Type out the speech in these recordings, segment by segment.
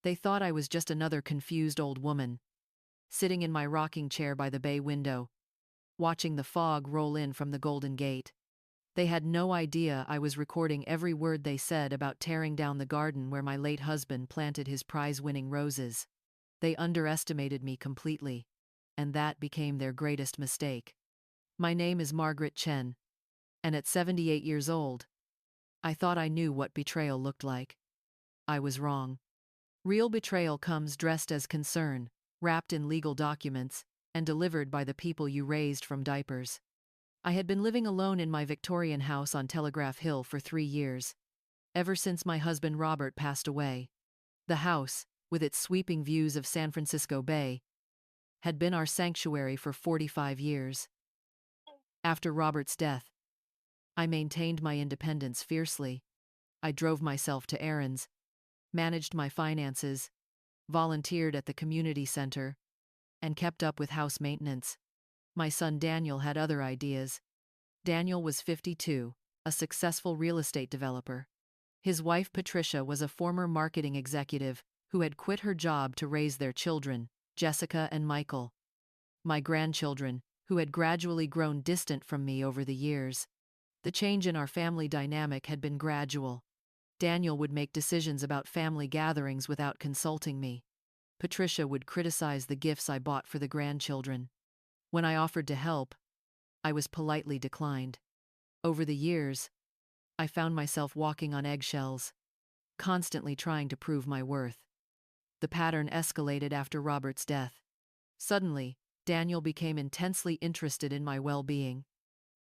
They thought I was just another confused old woman, sitting in my rocking chair by the bay window, watching the fog roll in from the Golden Gate. They had no idea I was recording every word they said about tearing down the garden where my late husband planted his prize-winning roses. They underestimated me completely, and that became their greatest mistake. My name is Margaret Chen, and at 78 years old, I thought I knew what betrayal looked like. I was wrong. Real betrayal comes dressed as concern, wrapped in legal documents, and delivered by the people you raised from diapers. I had been living alone in my Victorian house on Telegraph Hill for 3 years, ever since my husband Robert passed away. The house, with its sweeping views of San Francisco Bay, had been our sanctuary for 45 years. After Robert's death, I maintained my independence fiercely. I drove myself to errands, managed my finances, volunteered at the community center, and kept up with house maintenance. My son Daniel had other ideas. Daniel was 52, a successful real estate developer. His wife Patricia was a former marketing executive who had quit her job to raise their children, Jessica and Michael. My grandchildren, who had gradually grown distant from me over the years. The change in our family dynamic had been gradual. Daniel would make decisions about family gatherings without consulting me. Patricia would criticize the gifts I bought for the grandchildren. When I offered to help, I was politely declined. Over the years, I found myself walking on eggshells, constantly trying to prove my worth. The pattern escalated after Robert's death. Suddenly, Daniel became intensely interested in my well-being.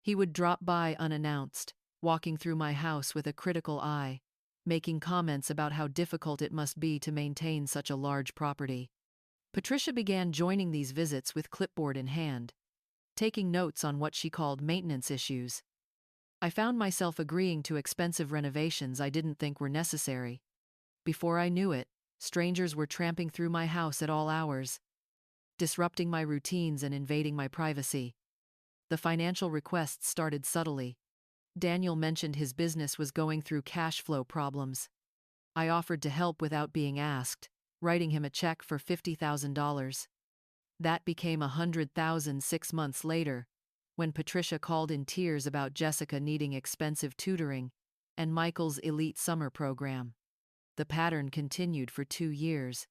He would drop by unannounced, walking through my house with a critical eye, making comments about how difficult it must be to maintain such a large property. Patricia began joining these visits with clipboard in hand, taking notes on what she called maintenance issues. I found myself agreeing to expensive renovations I didn't think were necessary. Before I knew it, strangers were tramping through my house at all hours, disrupting my routines and invading my privacy. The financial requests started subtly. Daniel mentioned his business was going through cash flow problems. I offered to help without being asked, writing him a check for $50,000. That became $100,000 6 months later, when Patricia called in tears about Jessica needing expensive tutoring and Michael's elite summer program. The pattern continued for 2 years.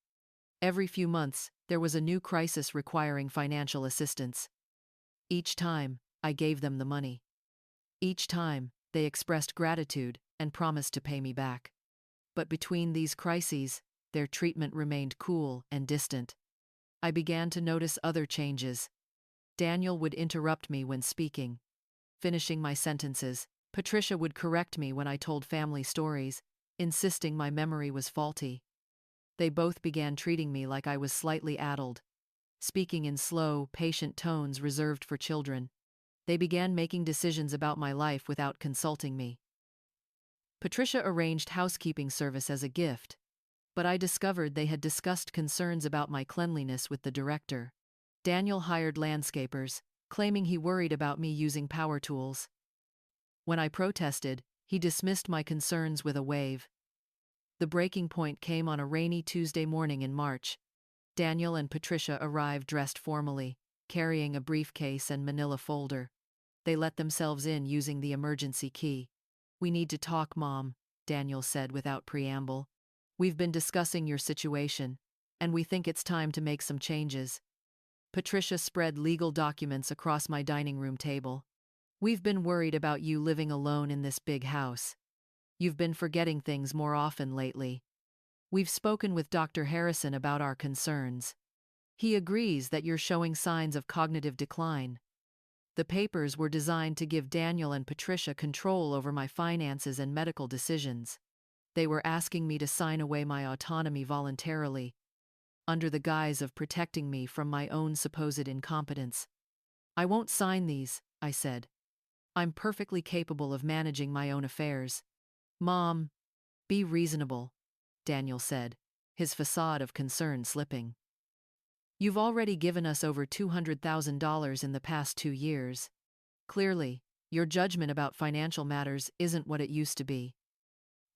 Every few months, there was a new crisis requiring financial assistance. Each time, I gave them the money. Each time, they expressed gratitude and promised to pay me back. But between these crises, their treatment remained cool and distant. I began to notice other changes. Daniel would interrupt me when speaking. Finishing my sentences, Patricia would correct me when I told family stories, insisting my memory was faulty. They both began treating me like I was slightly addled, speaking in slow, patient tones reserved for children. They began making decisions about my life without consulting me. Patricia arranged housekeeping service as a gift, but I discovered they had discussed concerns about my cleanliness with the director. Daniel hired landscapers, claiming he worried about me using power tools. When I protested, he dismissed my concerns with a wave. The breaking point came on a rainy Tuesday morning in March. Daniel and Patricia arrived dressed formally, carrying a briefcase and manila folder. They let themselves in using the emergency key. "We need to talk, Mom," Daniel said without preamble. "We've been discussing your situation, and we think it's time to make some changes." Patricia spread legal documents across my dining room table. "We've been worried about you living alone in this big house. You've been forgetting things more often lately. We've spoken with Dr. Harrison about our concerns. He agrees that you're showing signs of cognitive decline." The papers were designed to give Daniel and Patricia control over my finances and medical decisions. They were asking me to sign away my autonomy voluntarily, under the guise of protecting me from my own supposed incompetence. "I won't sign these," I said. "I'm perfectly capable of managing my own affairs." "Mom, be reasonable," Daniel said, his facade of concern slipping. "You've already given us over $200,000 in the past 2 years. Clearly, your judgment about financial matters isn't what it used to be."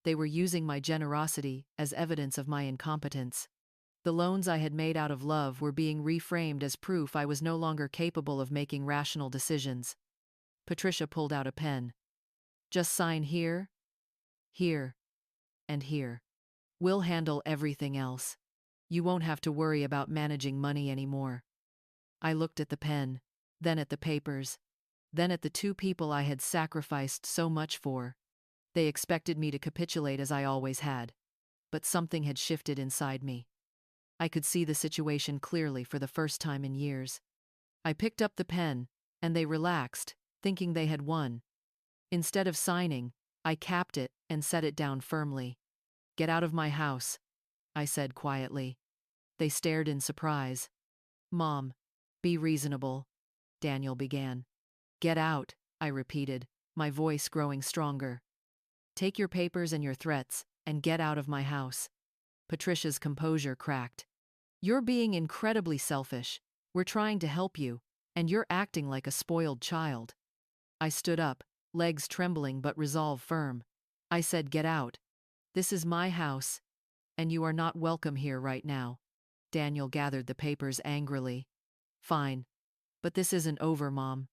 They were using my generosity as evidence of my incompetence. The loans I had made out of love were being reframed as proof I was no longer capable of making rational decisions. Patricia pulled out a pen. Just sign here, here, and here. We'll handle everything else. You won't have to worry about managing money anymore. I looked at the pen, then at the papers, then at the two people I had sacrificed so much for. They expected me to capitulate as I always had. But something had shifted inside me. I could see the situation clearly for the first time in years. I picked up the pen, and they relaxed, thinking they had won. Instead of signing, I capped it and set it down firmly. Get out of my house, I said quietly. They stared in surprise. Mom, be reasonable, Daniel began. Get out, I repeated, my voice growing stronger. Take your papers and your threats, and get out of my house. Patricia's composure cracked. You're being incredibly selfish. We're trying to help you, and you're acting like a spoiled child. I stood up, legs trembling but resolve firm. I said, get out. This is my house, and you are not welcome here right now. Daniel gathered the papers angrily. Fine. But this isn't over, Mom.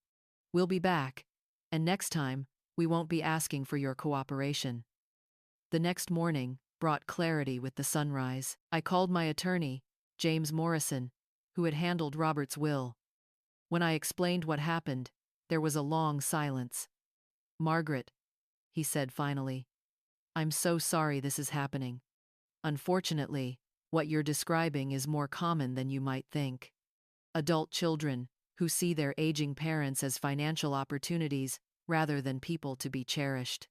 We'll be back, and next time, we won't be asking for your cooperation. The next morning brought clarity with the sunrise. I called my attorney, James Morrison, who had handled Robert's will. When I explained what happened, there was a long silence. Margaret, he said finally, I'm so sorry this is happening. Unfortunately, what you're describing is more common than you might think. Adult children, who see their aging parents as financial opportunities rather than people to be cherished.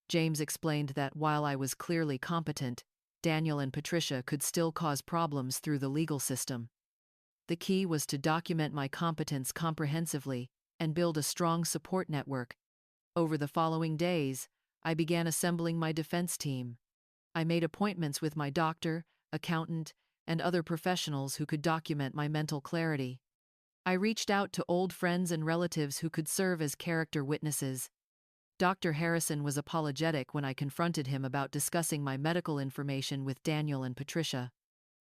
James explained that while I was clearly competent, Daniel and Patricia could still cause problems through the legal system. The key was to document my competence comprehensively and build a strong support network. Over the following days, I began assembling my defense team. I made appointments with my doctor, accountant, and other professionals who could document my mental clarity. I reached out to old friends and relatives who could serve as character witnesses. Dr. Harrison was apologetic when I confronted him about discussing my medical information with Daniel and Patricia.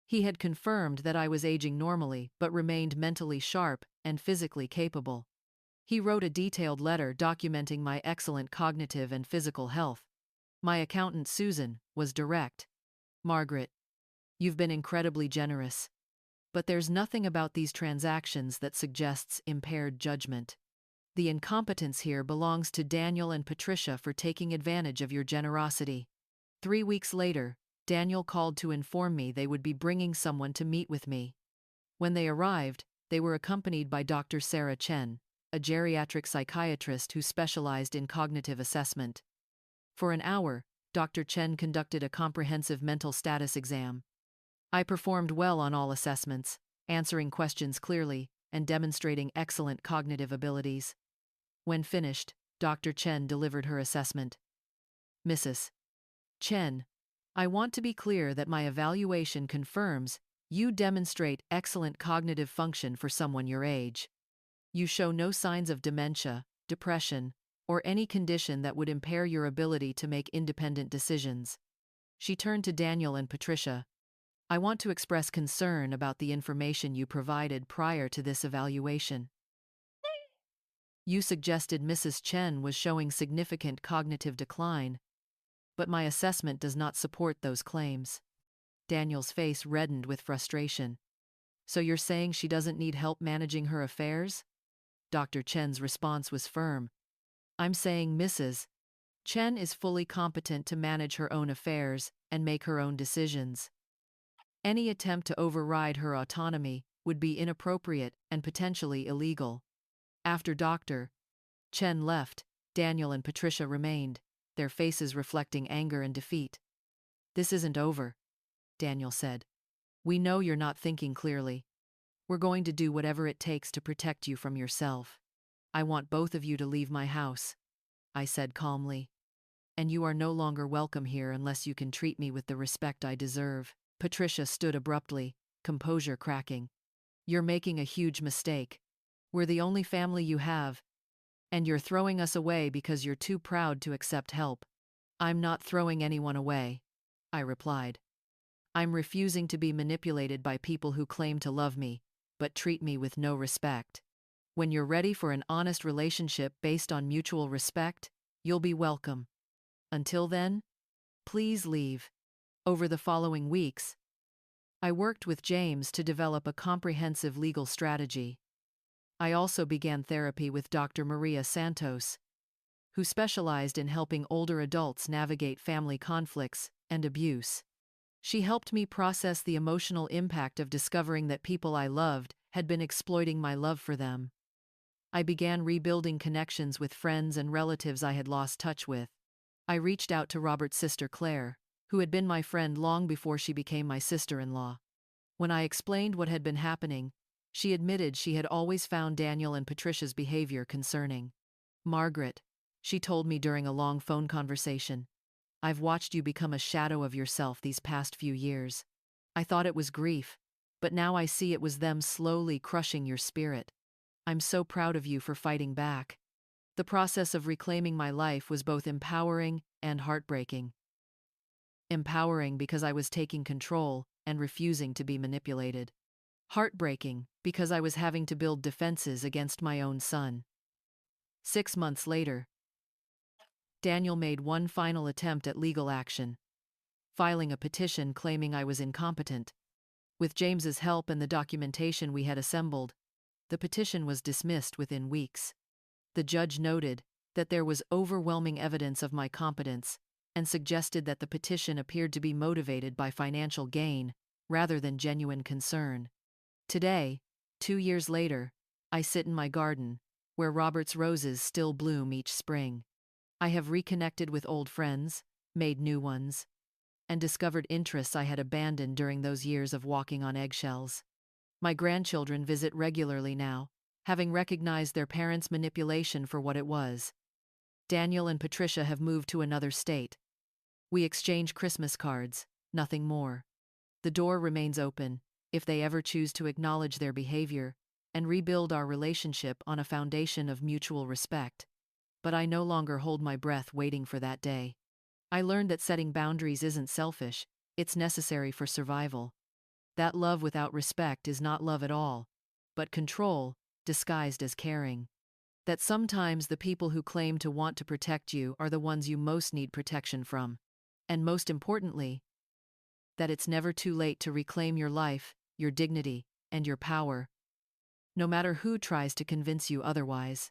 He had confirmed that I was aging normally but remained mentally sharp and physically capable. He wrote a detailed letter documenting my excellent cognitive and physical health. My accountant, Susan, was direct. Margaret, you've been incredibly generous. But there's nothing about these transactions that suggests impaired judgment. The incompetence here belongs to Daniel and Patricia for taking advantage of your generosity. 3 weeks later, Daniel called to inform me they would be bringing someone to meet with me. When they arrived, they were accompanied by Dr. Sarah Chen, a geriatric psychiatrist who specialized in cognitive assessment. For an hour, Dr. Chen conducted a comprehensive mental status exam. I performed well on all assessments, answering questions clearly and demonstrating excellent cognitive abilities. When finished, Dr. Chen delivered her assessment. Mrs. Chen, I want to be clear that my evaluation confirms you demonstrate excellent cognitive function for someone your age. You show no signs of dementia, depression, or any condition that would impair your ability to make independent decisions. She turned to Daniel and Patricia. I want to express concern about the information you provided prior to this evaluation. You suggested Mrs. Chen was showing significant cognitive decline, but my assessment does not support those claims. Daniel's face reddened with frustration. So you're saying she doesn't need help managing her affairs? Dr. Chen's response was firm. I'm saying Mrs. Chen is fully competent to manage her own affairs and make her own decisions. Any attempt to override her autonomy would be inappropriate and potentially illegal. After Dr. Chen left, Daniel and Patricia remained, their faces reflecting anger and defeat. This isn't over, Daniel said. We know you're not thinking clearly. We're going to do whatever it takes to protect you from yourself. I want both of you to leave my house, I said calmly. And you are no longer welcome here unless you can treat me with the respect I deserve. Patricia stood abruptly, composure cracking. You're making a huge mistake. We're the only family you have, and you're throwing us away because you're too proud to accept help. I'm not throwing anyone away, I replied. I'm refusing to be manipulated by people who claim to love me, but treat me with no respect. When you're ready for an honest relationship based on mutual respect, you'll be welcome. Until then, please leave. Over the following weeks, I worked with James to develop a comprehensive legal strategy. I also began therapy with Dr. Maria Santos, who specialized in helping older adults navigate family conflicts and abuse. She helped me process the emotional impact of discovering that people I loved had been exploiting my love for them. I began rebuilding connections with friends and relatives I had lost touch with. I reached out to Robert's sister Claire, who had been my friend long before she became my sister-in-law. When I explained what had been happening, she admitted she had always found Daniel and Patricia's behavior concerning. Margaret, she told me during a long phone conversation, I've watched you become a shadow of yourself these past few years. I thought it was grief, but now I see it was them slowly crushing your spirit. I'm so proud of you for fighting back. The process of reclaiming my life was both empowering and heartbreaking. Empowering because I was taking control and refusing to be manipulated. Heartbreaking because I was having to build defenses against my own son. 6 months later, Daniel made one final attempt at legal action, filing a petition claiming I was incompetent. With James's help and the documentation we had assembled, the petition was dismissed within weeks. The judge noted that there was overwhelming evidence of my competence and suggested that the petition appeared to be motivated by financial gain rather than genuine concern. Today, 2 years later, I sit in my garden, where Robert's roses still bloom each spring. I have reconnected with old friends, made new ones, and discovered interests I had abandoned during those years of walking on eggshells. My grandchildren visit regularly now, having recognized their parents' manipulation for what it was. Daniel and Patricia have moved to another state. We exchange Christmas cards, nothing more. The door remains open, if they ever choose to acknowledge their behavior and rebuild our relationship on a foundation of mutual respect. But I no longer hold my breath waiting for that day. I learned that setting boundaries isn't selfish, it's necessary for survival. That love without respect is not love at all, but control, disguised as caring. That sometimes the people who claim to want to protect you are the ones you most need protection from. And most importantly, that it's never too late to reclaim your life, your dignity, and your power, no matter who tries to convince you otherwise.